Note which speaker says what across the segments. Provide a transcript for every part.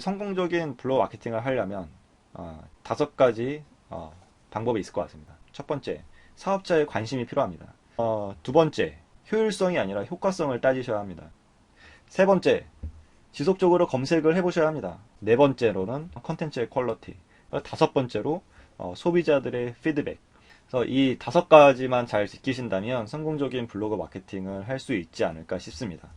Speaker 1: 성공적인 블로그 마케팅을 하려면 5가지 방법이 있을 것 같습니다. 첫 번째, 사업자의 관심이 필요합니다. 두 번째, 효율성이 아니라 효과성을 따지셔야 합니다. 세 번째, 지속적으로 검색을 해보셔야 합니다. 네 번째로는 컨텐츠의 퀄리티. 다섯 번째로 소비자들의 피드백. 그래서 이 5가지만 잘 지키신다면 성공적인 블로그 마케팅을 할 수 있지 않을까 싶습니다.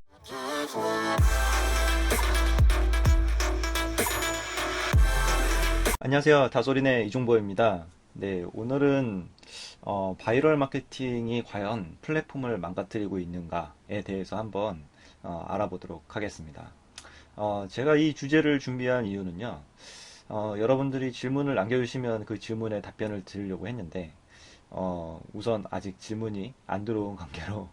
Speaker 1: 안녕하세요. 다솔인의 이종보입니다. 네, 오늘은 바이럴 마케팅이 과연 플랫폼을 망가뜨리고 있는가에 대해서 한번 알아보도록 하겠습니다. 제가 이 주제를 준비한 이유는요. 여러분들이 질문을 남겨주시면 그 질문에 답변을 드리려고 했는데 우선 아직 질문이 안 들어온 관계로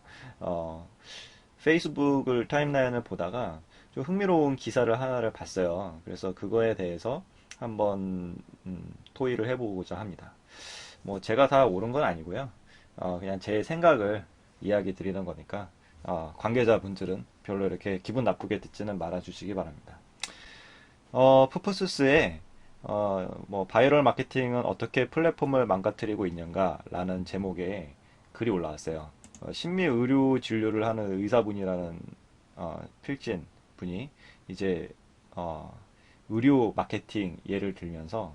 Speaker 1: 페이스북을 타임라인을 보다가 좀 흥미로운 기사를 하나를 봤어요. 그래서 그거에 대해서 한번 토의를 해보고자 합니다. 뭐 제가 다 옳은 건 아니고요. 그냥 제 생각을 이야기 드리는 거니까 관계자분들은 별로 이렇게 기분 나쁘게 듣지는 말아주시기 바랍니다. 푸푸스스에 뭐 바이럴 마케팅은 어떻게 플랫폼을 망가뜨리고 있는가 라는 제목의 글이 올라왔어요. 심리 의료 진료를 하는 의사분이라는 필진 분이 이제 의료 마케팅 예를 들면서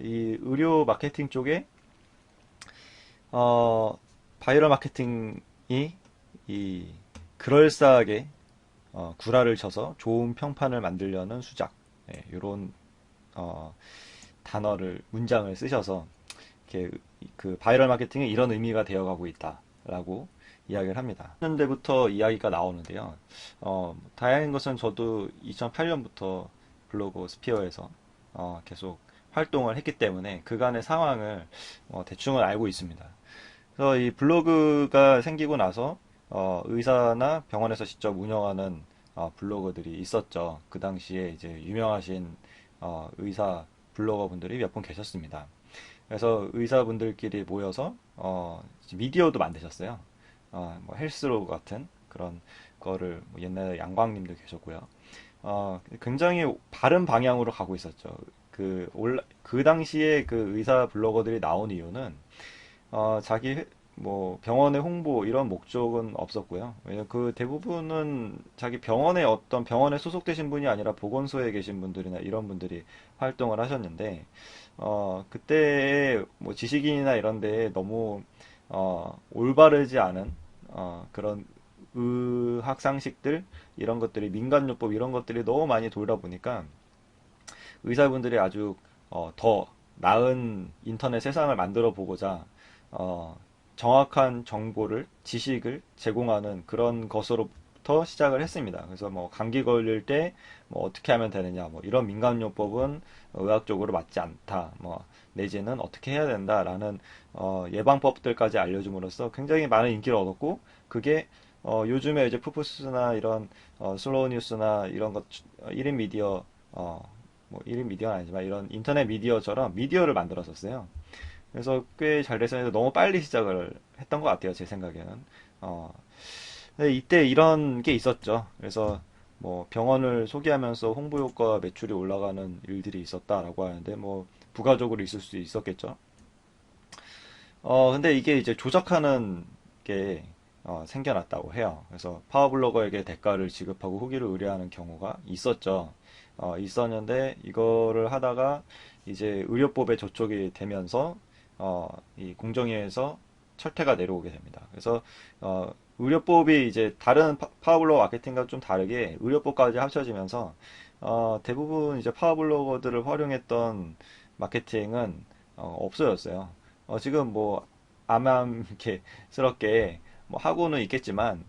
Speaker 1: 이 의료 마케팅 쪽에 바이럴 마케팅이 이 그럴싸하게 구라를 쳐서 좋은 평판을 만들려는 수작 이런 단어를 문장을 쓰셔서 이렇게 그 바이럴 마케팅이 이런 의미가 되어가고 있다라고 이야기를 합니다. 2000년대부터 이야기가 나오는데요. 다행인 것은 저도 2008년부터 블로그 스피어에서 계속 활동을 했기 때문에 그간의 상황을 대충은 알고 있습니다. 그래서 이 블로그가 생기고 나서 의사나 병원에서 직접 운영하는 블로거들이 있었죠. 그 당시에 이제 유명하신 의사 블로거 분들이 몇 분 계셨습니다. 그래서 의사분들끼리 모여서 미디어도 만드셨어요. 뭐 헬스로그 같은 그런 거를 뭐 옛날에 양광님도 계셨고요. 굉장히 바른 방향으로 가고 있었죠. 그 당시에 그 의사 블로거들이 나온 이유는 자기 뭐 병원의 홍보 이런 목적은 없었고요. 왜냐면 그 대부분은 자기 병원의 어떤 병원에 소속되신 분이 아니라 보건소에 계신 분들이나 이런 분들이 활동을 하셨는데 그때의 뭐 지식인이나 이런 데에 너무 올바르지 않은 그런 의학 상식들 이런 것들이 민간요법 이런 것들이 너무 많이 돌다 보니까 의사분들이 아주 더 나은 인터넷 세상을 만들어 보고자 정확한 정보를 지식을 제공하는 그런 것으로부터 시작을 했습니다. 그래서 뭐 감기 걸릴 때 뭐 어떻게 하면 되느냐 뭐 이런 민간요법은 의학적으로 맞지 않다 뭐 내지는 어떻게 해야 된다라는 예방법들까지 알려줌으로써 굉장히 많은 인기를 얻었고 그게 요즘에 이제 푸푸스나 이런 슬로우 뉴스나 이런 것 1인 미디어 뭐 1인 미디어는 아니지만 이런 인터넷 미디어처럼 미디어를 만들었었어요. 그래서 꽤 잘 돼서 너무 빨리 시작을 했던 것 같아요, 제 생각에는. 근데 이때 이런 게 있었죠. 그래서 뭐 병원을 소개하면서 홍보 효과 매출이 올라가는 일들이 있었다라고 하는데 뭐 부가적으로 있을 수 있었겠죠. 근데 이게 이제 조작하는 게 생겨났다고 해요. 그래서 파워블로거에게 대가를 지급하고 후기를 의뢰하는 경우가 있었죠. 있었는데 이거를 하다가 이제 의료법에 저촉이 되면서 이 공정위에서 철퇴가 내려오게 됩니다. 그래서 의료법이 이제 다른 파워블로거 마케팅과 좀 다르게 의료법까지 합쳐지면서 대부분 이제 파워블로거들을 활용했던 마케팅은 없어졌어요. 지금 뭐 암암스럽게 뭐 하고는 있겠지만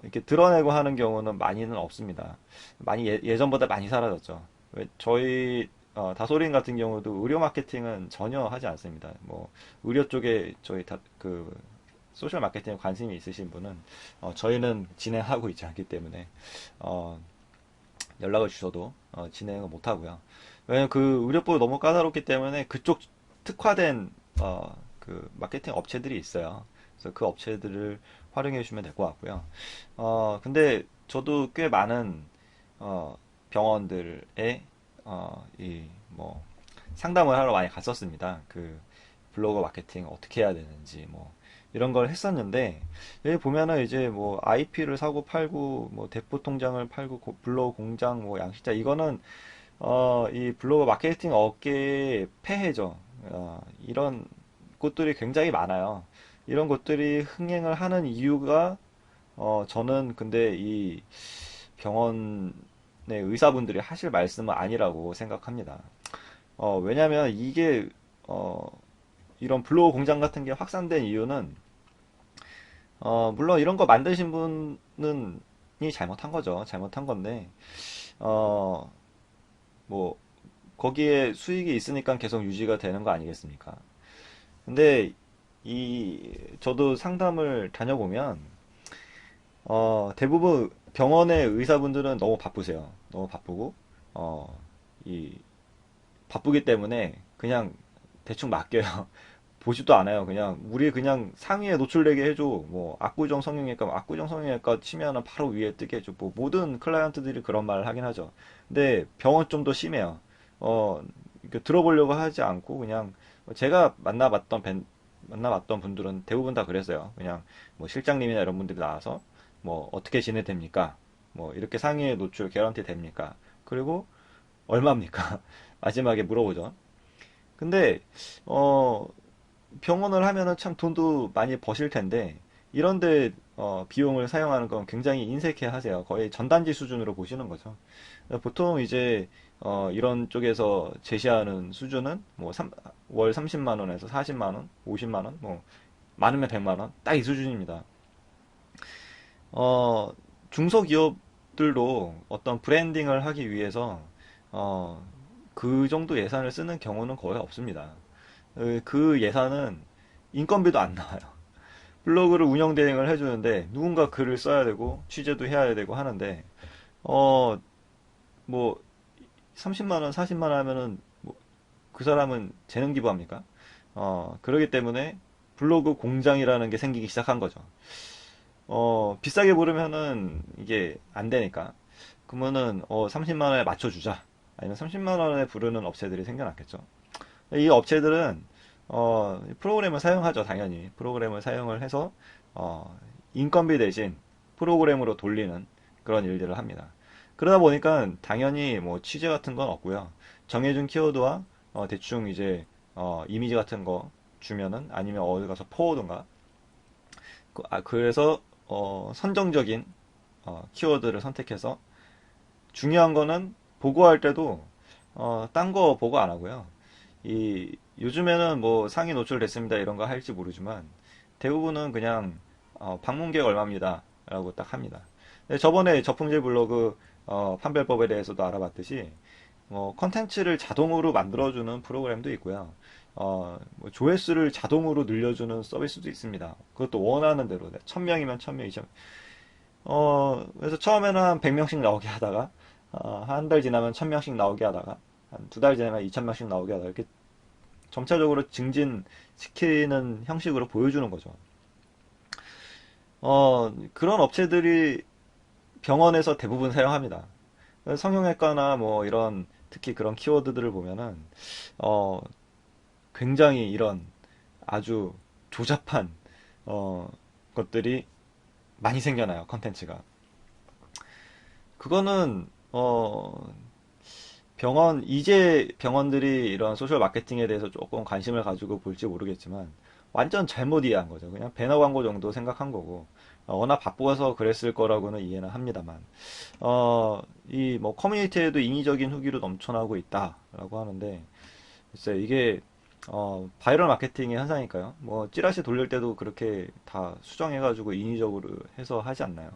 Speaker 1: 이렇게 드러내고 하는 경우는 많이는 없습니다. 많이 예전보다 많이 사라졌죠. 저희 다솔인 같은 경우도 의료 마케팅은 전혀 하지 않습니다. 뭐 의료 쪽에 저희 그 소셜 마케팅에 관심이 있으신 분은 저희는 진행하고 있지 않기 때문에 연락을 주셔도 진행을 못 하고요. 왜냐면 그 의료법이 너무 까다롭기 때문에 그쪽 특화된 그 마케팅 업체들이 있어요. 그래서 그 업체들을 활용해 주시면 될 것 같고요. 근데 저도 꽤 많은 병원들에 이 뭐 상담을 하러 많이 갔었습니다. 그 블로거 마케팅 어떻게 해야 되는지 뭐 이런 걸 했었는데, 여기 보면은 이제 뭐 IP를 사고 팔고 뭐 대포 통장을 팔고 블로거 공장 뭐 양식자, 이거는 이 블로거 마케팅 업계의 폐해죠. 이런 곳들이 굉장히 많아요. 이런 곳들이 흥행을 하는 이유가 저는 근데 이 병원의 의사분들이 하실 말씀은 아니라고 생각합니다. 왜냐면 이게 어, 이런 블로그 공장 같은 게 확산된 이유는 물론 이런 거 만드신 분은 이 잘못한 거죠. 잘못한 건데 어, 뭐 거기에 수익이 있으니까 계속 유지가 되는 거 아니겠습니까? 근데 저도 상담을 다녀보면 대부분 병원의 의사분들은 너무 바쁘세요. 너무 바쁘고 어, 이 바쁘기 때문에 그냥 대충 맡겨요. 보지도 않아요. 그냥 우리 그냥 상위에 노출되게 해줘. 뭐 압구정 성형외과, 압구정 성형외과 치면은 바로 위에 뜨게 해줘. 뭐 모든 클라이언트들이 그런 말을 하긴 하죠. 근데 병원 좀 더 심해요. 이렇게 들어보려고 하지 않고 그냥 제가 만나봤던 분들은 대부분 다 그랬어요. 그냥 뭐 실장님이나 이런 분들이 나와서 뭐 어떻게 지내됩니까? 뭐 이렇게 상위에 노출 개런티 됩니까? 그리고 얼마입니까? 마지막에 물어보죠. 근데 어 병원을 하면은 참 돈도 많이 버실 텐데 이런데 비용을 사용하는 건 굉장히 인색해 하세요. 거의 전단지 수준으로 보시는 거죠. 보통 이제 이런 쪽에서 제시하는 수준은 뭐 월 30만 원에서 40만 원, 50만 원, 뭐 많으면 100만 원, 딱 이 수준입니다. 어, 중소기업들도 어떤 브랜딩을 하기 위해서 어, 그 정도 예산을 쓰는 경우는 거의 없습니다. 그 예산은 인건비도 안 나와요. 블로그를 운영 대행을 해주는데 누군가 글을 써야 되고 취재도 해야 되고 하는데 어, 뭐 30만 원, 40만 원 하면은 뭐그 사람은 재능 기부합니까? 그러기 때문에 블로그 공장이라는 게 생기기 시작한 거죠. 비싸게 부르면은 이게 안 되니까. 그러면은 30만 원에 맞춰주자. 아니면 30만 원에 부르는 업체들이 생겨났겠죠. 이 업체들은 프로그램을 사용하죠, 당연히. 프로그램을 사용을 해서 인건비 대신 프로그램으로 돌리는 그런 일들을 합니다. 그러다 보니까 당연히 뭐 취재 같은 건 없고요. 정해준 키워드와 대충 이제 이미지 같은 거 주면은 아니면 어디 가서 퍼오든가. 그래서 선정적인 키워드를 선택해서, 중요한 거는 보고할 때도 딴 거 보고 안 하고요. 요즘에는 뭐 상위 노출됐습니다 이런 거 할지 모르지만 대부분은 그냥 방문객 얼마입니다 라고 딱 합니다. 근데 저번에 저품질 블로그 판별법에 대해서도 알아봤듯이 컨텐츠를 자동으로 만들어주는 프로그램도 있고요. 뭐 조회수를 자동으로 늘려주는 서비스도 있습니다. 그것도 원하는 대로 1000명이면 1000명, 2000명. 그래서 처음에는 한 100명씩 나오게 하다가 한 달 지나면 1000명씩 나오게 하다가 한 두 달 지나면 2000명씩 나오게 하다가 이렇게 점차적으로 증진시키는 형식으로 보여주는 거죠. 그런 업체들이 병원에서 대부분 사용합니다. 성형외과나 뭐 이런 특히 그런 키워드들을 보면은 어, 굉장히 이런 아주 조잡한 것들이 많이 생겨나요, 컨텐츠가. 그거는 이제 병원들이 이런 소셜 마케팅에 대해서 조금 관심을 가지고 볼지 모르겠지만 완전 잘못 이해한 거죠. 그냥 배너 광고 정도 생각한 거고 워낙 바빠서 그랬을 거라고는 이해는 합니다만 이 뭐 커뮤니티에도 인위적인 후기로 넘쳐나고 있다라고 하는데 글쎄 이게 바이럴 마케팅의 현상일까요? 뭐 찌라시 돌릴 때도 그렇게 다 수정해가지고 인위적으로 해서 하지 않나요?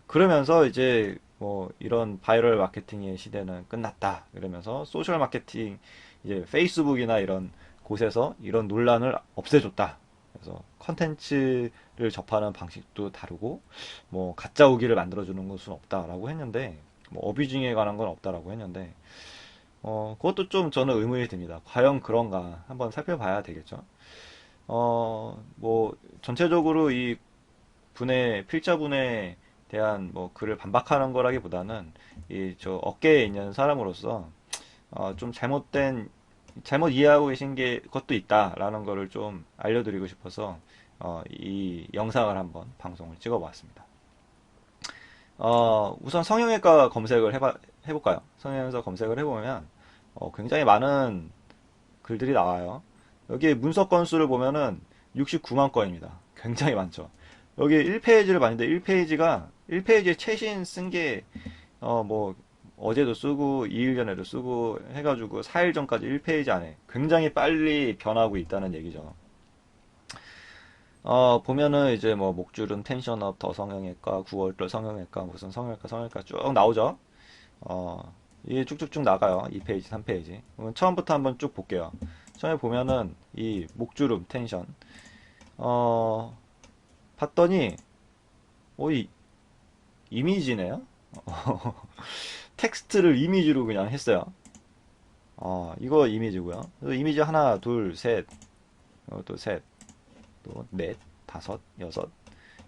Speaker 1: 그러면서 이제 뭐 이런 바이럴 마케팅의 시대는 끝났다. 그러면서 소셜 마케팅, 이제 페이스북이나 이런 곳에서 이런 논란을 없애줬다. 그래서 컨텐츠를 접하는 방식도 다르고, 뭐 가짜 후기를 만들어주는 것은 없다라고 했는데, 뭐 어뷰징에 관한 건 없다라고 했는데, 그것도 좀 저는 의문이 듭니다. 과연 그런가 한번 살펴봐야 되겠죠. 뭐 전체적으로 이 필자분에 대한 뭐 글을 반박하는 거라기보다는 이 저 업계에 있는 사람으로서 좀 잘못 이해하고 계신 게 것도 있다라는 거를 좀 알려드리고 싶어서 이 영상을 한번 방송을 찍어봤습니다. 우선 성형외과 검색을 해볼까요? 성형외과 검색을 해보면 굉장히 많은 글들이 나와요. 여기 문서 건수를 보면은 69만 건입니다. 굉장히 많죠. 여기 1페이지를 봤는데 1페이지에 최신 쓴 게 뭐 어제도 쓰고 2일 전에도 쓰고 해가지고 4일 전까지 1페이지 안에 굉장히 빨리 변하고 있다는 얘기죠. 보면은 이제 뭐 목주름, 텐션업, 더 성형외과, 9월달 성형외과, 무슨 성형외과 쭉 나오죠. 이게 쭉쭉쭉 나가요. 2페이지, 3페이지. 그럼 처음부터 한번 쭉 볼게요. 처음에 보면은 이 목주름, 텐션. 어, 봤더니, 이 이미지네요? 텍스트를 이미지로 그냥 했어요. 이거 이미지고요. 그래서 이미지 하나, 둘, 셋, 또 셋, 또 넷, 다섯, 여섯,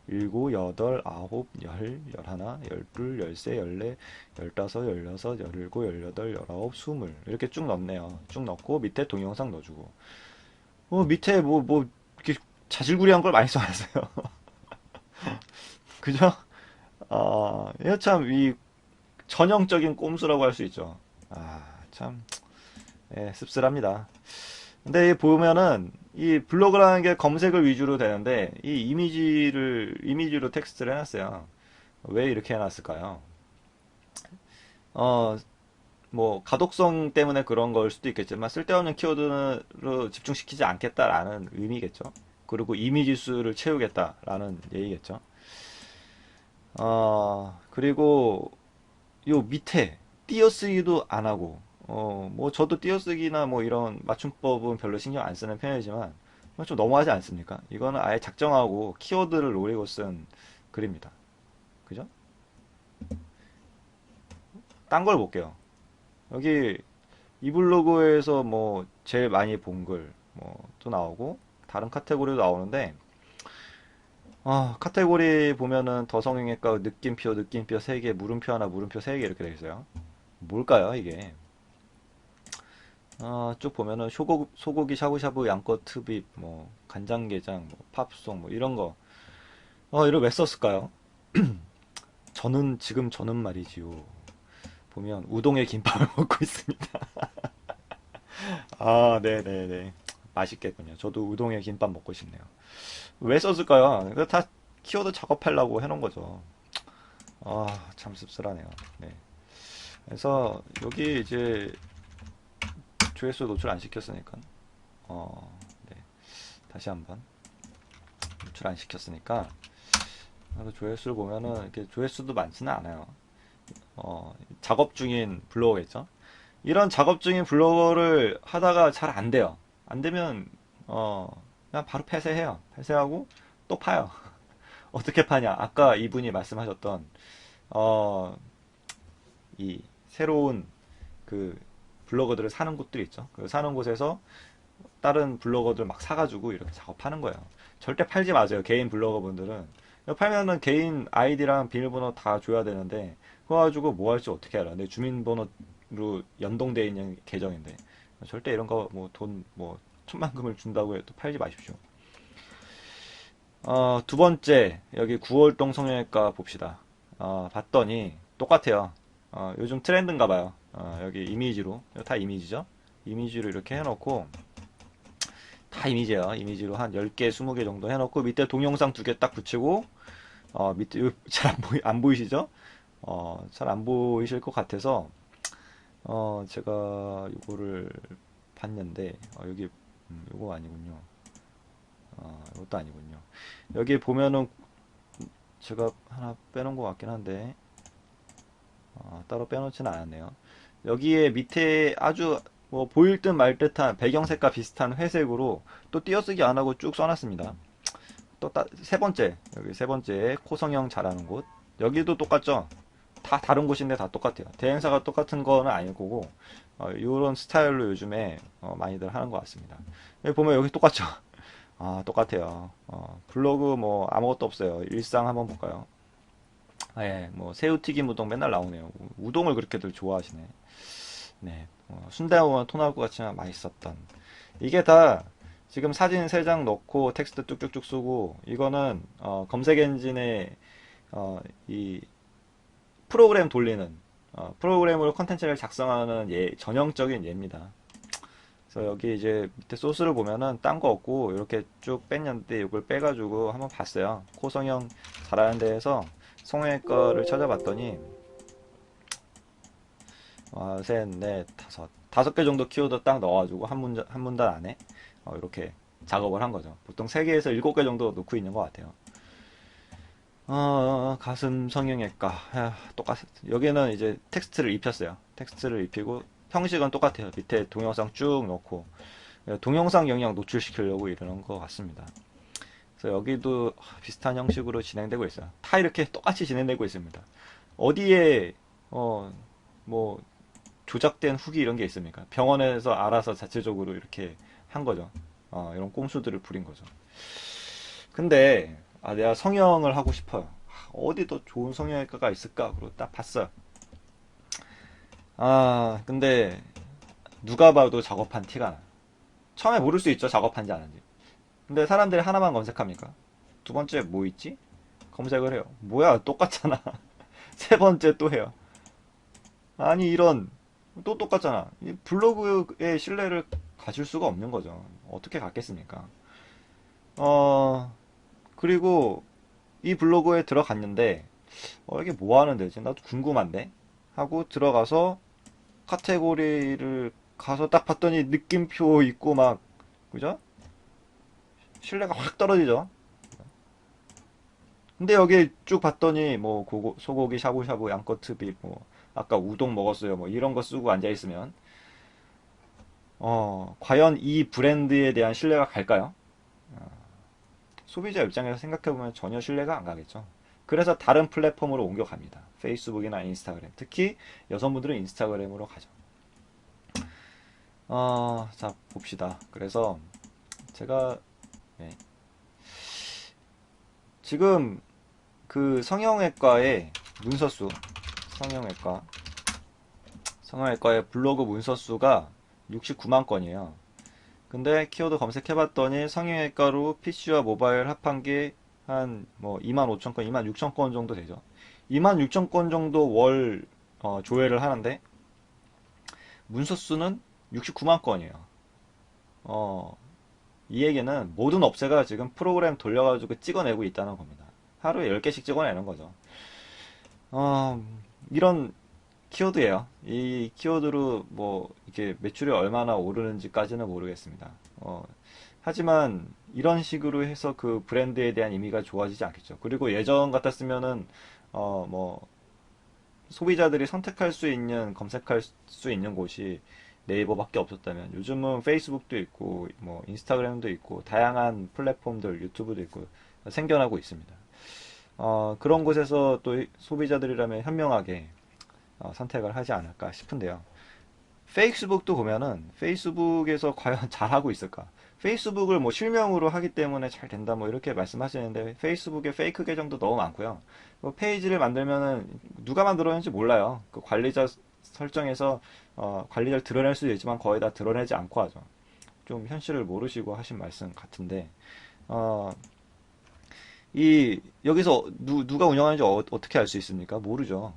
Speaker 1: 일곱, 여덟, 아홉, 열, 열하나, 열둘, 열세, 열네, 열다섯, 열여섯, 열일곱, 열여덟, 열아홉, 스물 이렇게 쭉 넣네요. 쭉 넣고 밑에 동영상 넣어주고. 밑에 이렇게 자질구레한 걸 많이 써놨어요. 그죠? 이거 참 이 전형적인 꼼수라고 할 수 있죠. 참 씁쓸합니다. 근데 보면은 이 블로그라는 게 검색을 위주로 되는데 이 이미지로 텍스트를 해놨어요. 왜 이렇게 해놨을까요? 어, 뭐 가독성 때문에 그런 걸 수도 있겠지만 쓸데없는 키워드로 집중시키지 않겠다라는 의미겠죠. 그리고 이미지 수를 채우겠다라는 얘기겠죠. 그리고 요 밑에 띄어쓰기도 안 하고 뭐 저도 띄어쓰기나 뭐 이런 맞춤법은 별로 신경 안 쓰는 편이지만 좀 너무하지 않습니까? 이거는 아예 작정하고 키워드를 노리고 쓴 글입니다. 그죠? 딴 걸 볼게요. 여기 이 블로그에서 뭐 제일 많이 본 글 뭐 또 나오고 다른 카테고리도 나오는데 카테고리 보면은 더성형외과 느낌표 3개, 물음표 하나, 물음표 3개 이렇게 되어 있어요. 뭘까요, 이게? 쭉 보면은 소고기 샤브샤브, 양껏 트립, 뭐 간장게장, 뭐 팝송, 뭐 이런 거. 이거 왜 썼을까요? 저는 말이지요. 보면 우동에 김밥을 먹고 있습니다. 네네네. 맛있겠군요. 저도 우동에 김밥 먹고 싶네요. 왜 썼을까요? 이거 다 키워드 작업하려고 해놓은 거죠. 참 씁쓸하네요. 네. 그래서 여기 이제 조회수 노출 안 시켰으니까, 네. 다시 한번 노출 안 시켰으니까, 조회수를 보면은 이렇게 조회수도 많지는 않아요. 작업 중인 블로거겠죠? 이런 작업 중인 블로거를 하다가 잘 안 돼요. 안 되면, 그냥 바로 폐쇄해요. 폐쇄하고 또 파요. 어떻게 파냐? 아까 이분이 말씀하셨던, 어, 이 새로운 그 블로거들을 사는 곳들이 있죠. 그 사는 곳에서 다른 블로거들 막 사가지고 이렇게 작업하는 거예요. 절대 팔지 마세요. 개인 블로거 분들은. 팔면은 개인 아이디랑 비밀번호 다 줘야 되는데, 그거 가지고 뭐 할지 어떻게 알아? 내 주민번호로 연동되어 있는 계정인데. 절대 이런 거 뭐 돈 뭐 천만금을 준다고 해도 팔지 마십시오. 두 번째, 여기 9월동 성형외과 봅시다. 봤더니 똑같아요. 요즘 트렌드인가 봐요. 여기 이미지로. 이거 다 이미지죠? 이미지로 이렇게 해놓고, 다 이미지예요. 이미지로 한 10개, 20개 정도 해놓고, 밑에 동영상 2개 딱 붙이고, 밑에, 잘 안 보이시죠? 잘 안 보이실 것 같아서, 제가 이거를 봤는데, 여기, 이거 아니군요. 이것도 아니군요. 여기 보면은, 제가 하나 빼놓은 것 같긴 한데, 따로 빼놓지는 않았네요. 여기에 밑에 아주 뭐 보일 듯 말 듯한 배경색과 비슷한 회색으로 또 띄어쓰기 안 하고 쭉 써놨습니다. 또 세 번째, 여기 세 번째 코성형 잘하는 곳. 여기도 똑같죠? 다 다른 곳인데 다 똑같아요. 대행사가 똑같은 거는 아닐 거고, 이런 스타일로 요즘에 많이들 하는 것 같습니다. 여기 보면 여기 똑같죠? 똑같아요. 블로그 뭐 아무것도 없어요. 일상 한번 볼까요? 예, 뭐 새우튀김 우동 맨날 나오네요. 우동을 그렇게들 좋아하시네. 네, 순대와 토나올 것 같지만 맛있었던. 이게 다 지금 사진 3장 넣고 텍스트 뚝뚝뚝 쓰고 이거는 검색 엔진에 이 프로그램 돌리는 프로그램으로 컨텐츠를 작성하는 전형적인 예입니다. 그래서 여기 이제 밑에 소스를 보면은 딴 거 없고 이렇게 쭉 뺐는데 이걸 빼가지고 한번 봤어요. 코성형 잘하는 데에서 성형외과를 찾아봤더니 셋, 넷, 다섯 개 정도 키워드 딱 넣어가지고 한 문단 안에 이렇게 작업을 한 거죠. 보통 3개에서 7개 정도 놓고 있는 것 같아요. 가슴 성형외과. 똑같, 여기는 이제 텍스트를 입혔어요. 텍스트를 입히고, 형식은 똑같아요. 밑에 동영상 쭉 넣고, 동영상 영역 노출시키려고 이러는 것 같습니다. 그래서 여기도 비슷한 형식으로 진행되고 있어요. 다 이렇게 똑같이 진행되고 있습니다. 어디에, 뭐, 조작된 후기 이런 게 있습니까? 병원에서 알아서 자체적으로 이렇게 한 거죠. 이런 꼼수들을 부린 거죠. 근데 내가 성형을 하고 싶어요. 어디 더 좋은 성형외과가 있을까? 그리고 딱 봤어요. 근데 누가 봐도 작업한 티가 나요. 처음에 모를 수 있죠, 작업한지 안 한지. 근데 사람들이 하나만 검색합니까? 두 번째 뭐 있지? 검색을 해요. 뭐야, 똑같잖아. 세 번째 또 해요. 아니, 이런, 또 똑같잖아. 이 블로그의 신뢰를 가질 수가 없는 거죠. 어떻게 갖겠습니까? 그리고 이 블로그에 들어갔는데 이게 뭐 하는 데지? 나도 궁금한데 하고 들어가서 카테고리를 가서 딱 봤더니 느낌표 있고 막 그죠? 신뢰가 확 떨어지죠. 근데 여기 쭉 봤더니 뭐 소고기 샤브샤브 양꼬트비 뭐 아까 우동 먹었어요 뭐 이런 거 쓰고 앉아 있으면 과연 이 브랜드에 대한 신뢰가 갈까요? 소비자 입장에서 생각해보면 전혀 신뢰가 안 가겠죠. 그래서 다른 플랫폼으로 옮겨갑니다. 페이스북이나 인스타그램. 특히 여성분들은 인스타그램으로 가죠. 자, 봅시다. 그래서 제가 네. 지금 그 성형외과의 문서수, 성형외과, 성형외과의 블로그 문서수가 69만 건이에요. 근데 키워드 검색해봤더니 성형외과로 PC와 모바일 합한 게 한 뭐 2만 5천 건, 2만 6천 건 정도 되죠. 2만 6천 건 정도 월 조회를 하는데 문서 수는 69만 건이에요. 이 얘기는 모든 업체가 지금 프로그램 돌려가지고 찍어내고 있다는 겁니다. 하루에 10개씩 찍어내는 거죠. 이런 키워드예요. 이 키워드로 뭐 이게 매출이 얼마나 오르는지까지는 모르겠습니다. 하지만 이런 식으로 해서 그 브랜드에 대한 의미가 좋아지지 않겠죠. 그리고 예전 같았으면은 뭐 소비자들이 선택할 수 있는 검색할 수 있는 곳이 네이버밖에 없었다면 요즘은 페이스북도 있고 뭐 인스타그램도 있고 다양한 플랫폼들 유튜브도 있고 생겨나고 있습니다. 그런 곳에서 또 소비자들이라면 현명하게 선택을 하지 않을까 싶은데요. 페이스북도 보면은 페이스북에서 과연 잘하고 있을까? 페이스북을 뭐 실명으로 하기 때문에 잘 된다 뭐 이렇게 말씀하시는데 페이스북에 페이크 계정도 너무 많고요. 뭐 페이지를 만들면은 누가 만들었는지 몰라요. 그 관리자 설정에서 관리자를 드러낼 수도 있지만 거의 다 드러내지 않고 하죠. 좀 현실을 모르시고 하신 말씀 같은데 어, 이 여기서 누가 운영하는지 어떻게 알 수 있습니까? 모르죠.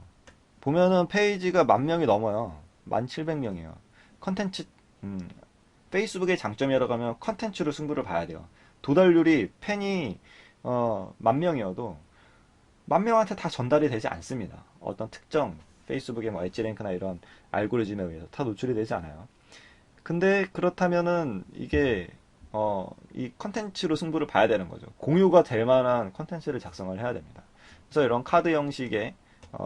Speaker 1: 보면은 페이지가 10,000명이 넘어요. 1,700명이에요. 컨텐츠, 페이스북의 장점이라고 하면 컨텐츠로 승부를 봐야 돼요. 도달률이 팬이, 10,000명이어도 10,000명한테 다 전달이 되지 않습니다. 어떤 특정, 페이스북의 뭐 엣지랭크나 이런 알고리즘에 의해서 다 노출이 되지 않아요. 근데 그렇다면은 이게, 이 컨텐츠로 승부를 봐야 되는 거죠. 공유가 될 만한 컨텐츠를 작성을 해야 됩니다. 그래서 이런 카드 형식의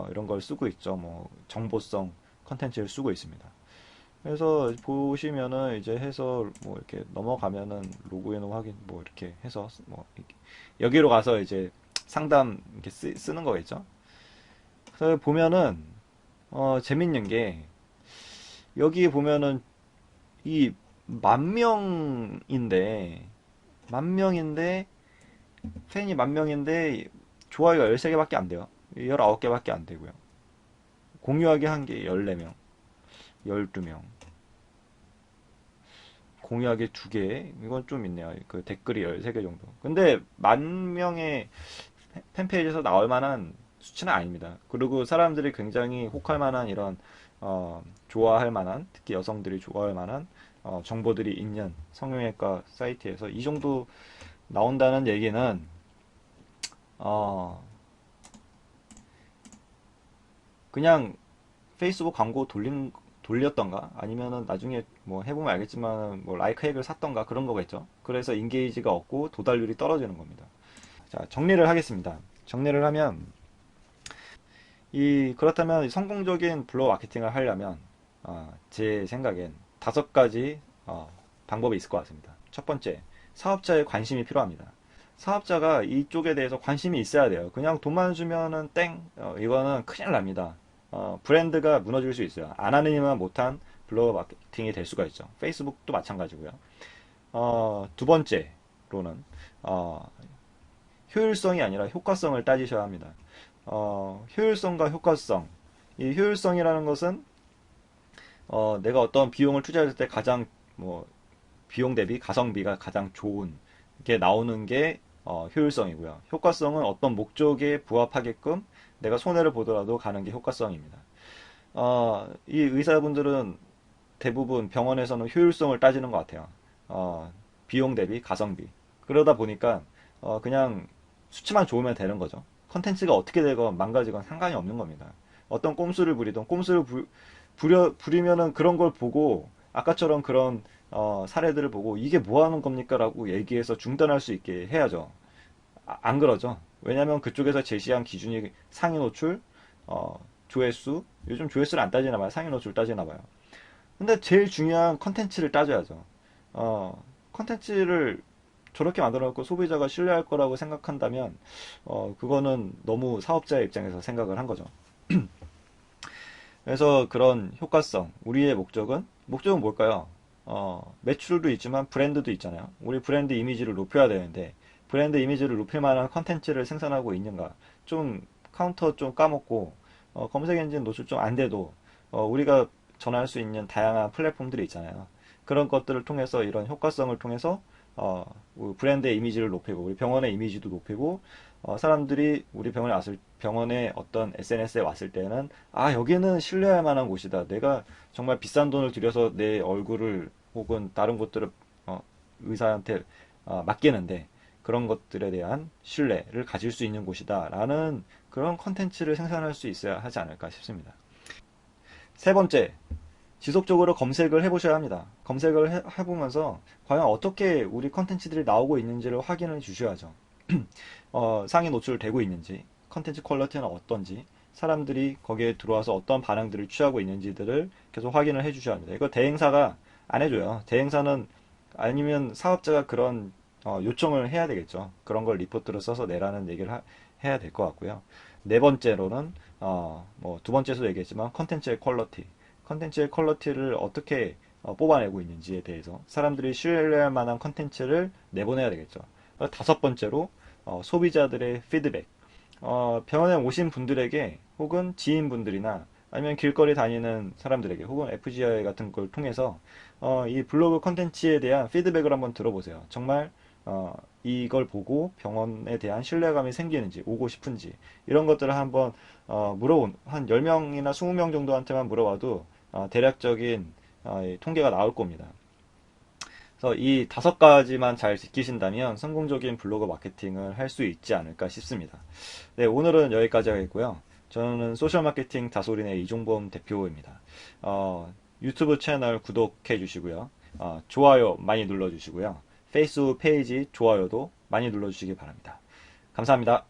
Speaker 1: 이런 걸 쓰고 있죠. 뭐 정보성 컨텐츠를 쓰고 있습니다. 그래서 보시면은 이제 해서 뭐 이렇게 넘어가면은 로그인 확인 뭐 이렇게 해서 뭐 이렇게 여기로 가서 이제 상담 이렇게 쓰는 거겠죠. 그래서 보면은 재밌는 게 여기 보면은 이 10,000명인데 10,000명인데 팬이 10,000명인데 좋아요가 13개밖에 안 돼요. 19개밖에 안 되고요. 공유하기 한 개 14명, 12명. 공유하기 2개. 이건 좀 있네요. 그 댓글이 13개 정도. 근데 10,000명의 팬페이지에서 나올 만한 수치는 아닙니다. 그리고 사람들이 굉장히 혹할 만한 이런 좋아할 만한, 특히 여성들이 좋아할 만한 정보들이 있는 성형외과 사이트에서 이 정도 나온다는 얘기는 어, 그냥 페이스북 광고 돌렸던가 아니면은 나중에 뭐 해보면 알겠지만 뭐 라이크 핵을 샀던가 그런 거겠죠. 그래서 인게이지가 없고 도달률이 떨어지는 겁니다. 자, 정리를 하겠습니다. 정리를 하면 그렇다면 성공적인 블로그 마케팅을 하려면 제 생각엔 5가지 방법이 있을 것 같습니다. 첫 번째, 사업자의 관심이 필요합니다. 사업자가 이쪽에 대해서 관심이 있어야 돼요. 그냥 돈만 주면은 땡, 이거는 큰일 납니다. 브랜드가 무너질 수 있어요. 안 하는 이만 못한 블로그 마케팅이 될 수가 있죠. 페이스북도 마찬가지고요. 두 번째로는 효율성이 아니라 효과성을 따지셔야 합니다. 효율성과 효과성. 이 효율성이라는 것은 내가 어떤 비용을 투자할 때 가장 뭐 비용 대비 가성비가 가장 좋은 게 나오는 게 효율성이고요. 효과성은 어떤 목적에 부합하게끔 내가 손해를 보더라도 가는 게 효과성입니다. 이 의사분들은 대부분 병원에서는 효율성을 따지는 것 같아요. 비용 대비 가성비. 그러다 보니까 그냥 수치만 좋으면 되는 거죠. 컨텐츠가 어떻게 되건 망가지건 상관이 없는 겁니다. 어떤 꼼수를 부리던 꼼수를 부리면은 그런 걸 보고 아까처럼 그런 사례들을 보고 이게 뭐 하는 겁니까? 라고 얘기해서 중단할 수 있게 해야죠. 안 그러죠. 왜냐하면 그쪽에서 제시한 기준이 상위 노출, 조회수, 요즘 조회수를 안 따지나 봐요. 상위 노출 따지나 봐요. 근데 제일 중요한 컨텐츠를 따져야죠. 컨텐츠를 저렇게 만들어 놓고 소비자가 신뢰할 거라고 생각한다면 그거는 너무 사업자의 입장에서 생각을 한 거죠. 그래서 그런 효과성, 우리의 목적은 뭘까요? 매출도 있지만 브랜드도 있잖아요. 우리 브랜드 이미지를 높여야 되는데 브랜드 이미지를 높일 만한 컨텐츠를 생산하고 있는가? 좀 카운터 좀 까먹고 검색 엔진 노출 좀 안 돼도 우리가 전할 수 있는 다양한 플랫폼들이 있잖아요. 그런 것들을 통해서 이런 효과성을 통해서 우리 브랜드의 이미지를 높이고 우리 병원의 이미지도 높이고 사람들이 우리 병원에 어떤 SNS에 왔을 때는 여기는 신뢰할 만한 곳이다. 내가 정말 비싼 돈을 들여서 내 얼굴을 혹은 다른 것들을 의사한테 맡기는데 그런 것들에 대한 신뢰를 가질 수 있는 곳이다 라는 그런 컨텐츠를 생산할 수 있어야 하지 않을까 싶습니다. 세 번째, 지속적으로 검색을 해보셔야 합니다. 검색을 해보면서 과연 어떻게 우리 컨텐츠들이 나오고 있는지를 확인해 주셔야죠. 상위 노출되고 있는지, 컨텐츠 퀄리티는 어떤지, 사람들이 거기에 들어와서 어떤 반응들을 취하고 있는지들을 계속 확인을 해 주셔야 합니다. 이거 대행사가 안 해줘요. 대행사는 아니면 사업자가 그런 요청을 해야 되겠죠. 그런 걸 리포트를 써서 내라는 얘기를 해야 될 것 같고요. 네 번째로는 뭐 두 번째에서 얘기했지만 컨텐츠의 퀄리티. 컨텐츠의 퀄리티를 어떻게 뽑아내고 있는지에 대해서 사람들이 신뢰할 만한 컨텐츠를 내보내야 되겠죠. 다섯 번째로 소비자들의 피드백. 병원에 오신 분들에게 혹은 지인분들이나 아니면 길거리 다니는 사람들에게 혹은 FGI 같은 걸 통해서 이 블로그 컨텐츠에 대한 피드백을 한번 들어보세요. 정말 이걸 보고 병원에 대한 신뢰감이 생기는지 오고 싶은지 이런 것들을 한번 물어본 한 10명이나 20명 정도한테만 물어봐도 대략적인 통계가 나올 겁니다. 그래서 이 5가지만 잘 지키신다면 성공적인 블로그 마케팅을 할 수 있지 않을까 싶습니다. 네, 오늘은 여기까지 하겠고요. 저는 소셜 마케팅 다솔인의 이종범 대표입니다. 유튜브 채널 구독해 주시고요. 좋아요 많이 눌러 주시고요. 페이스북 페이지 좋아요도 많이 눌러 주시기 바랍니다. 감사합니다.